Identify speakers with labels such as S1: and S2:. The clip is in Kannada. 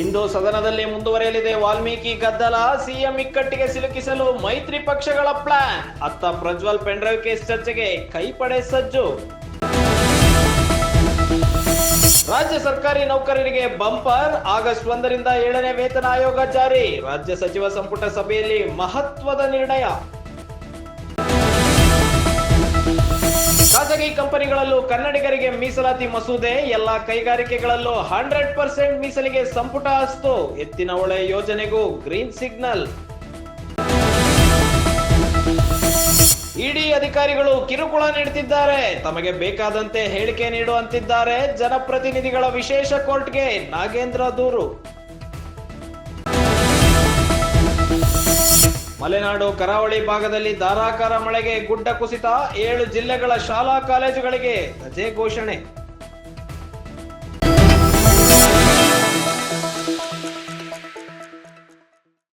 S1: ಇಂದು ಸದನದಲ್ಲಿ ಮುಂದುವರೆಯಲಿದೆ ವಾಲ್ಮೀಕಿ ಗದ್ದಲ. ಸಿಎಂ ಇಕ್ಕಟ್ಟಿಗೆ ಸಿಲುಕಿಸಲು ಮೈತ್ರಿ ಪಕ್ಷಗಳ ಪ್ಲಾನ್. ಅತ್ತ ಪ್ರಜ್ವಲ್ ಪೆಂಡ್ರೈವ್ ಕೇಸ್ ಚರ್ಚೆಗೆ ಕೈಪಡೆ ಸಜ್ಜು. ರಾಜ್ಯ ಸರ್ಕಾರಿ ನೌಕರರಿಗೆ ಬಂಪರ್. ಆಗಸ್ಟ್ 1ರಿಂದ 7ನೇ ವೇತನ ಆಯೋಗ ಜಾರಿ. ರಾಜ್ಯ ಸಚಿವ ಸಂಪುಟ ಸಭೆಯಲ್ಲಿ ಮಹತ್ವದ ನಿರ್ಣಯ. ಖಾಸಗಿ ಕಂಪನಿಗಳಲ್ಲೂ ಕನ್ನಡಿಗರಿಗೆ ಮೀಸಲಾತಿ ಮಸೂದೆ. ಎಲ್ಲಾ ಕೈಗಾರಿಕೆಗಳಲ್ಲೂ 100% ಮೀಸಲಿಗೆ ಸಂಪುಟ ಅಸ್ತು. ಎತ್ತಿನ ಹೊಳೆ ಯೋಜನೆಗೂ ಗ್ರೀನ್ ಸಿಗ್ನಲ್. ಇಡಿ ಅಧಿಕಾರಿಗಳು ಕಿರುಕುಳ ನೀಡುತ್ತಿದ್ದಾರೆ. ತಮಗೆ ಬೇಕಾದಂತೆ ಹೇಳಿಕೆ ನೀಡುವಂತಿದ್ದಾರೆ. ಜನಪ್ರತಿನಿಧಿಗಳ ವಿಶೇಷ ಕೋರ್ಟ್ಗೆ ನಾಗೇಂದ್ರ ದೂರು. ಮಲೆನಾಡು ಕರಾವಳಿ ಭಾಗದಲ್ಲಿ ಧಾರಾಕಾರ ಮಳೆಗೆ ಗುಡ್ಡ ಕುಸಿತ. 7 ಜಿಲ್ಲೆಗಳ ಶಾಲಾ ಕಾಲೇಜುಗಳಿಗೆ ರಜೆ ಘೋಷಣೆ.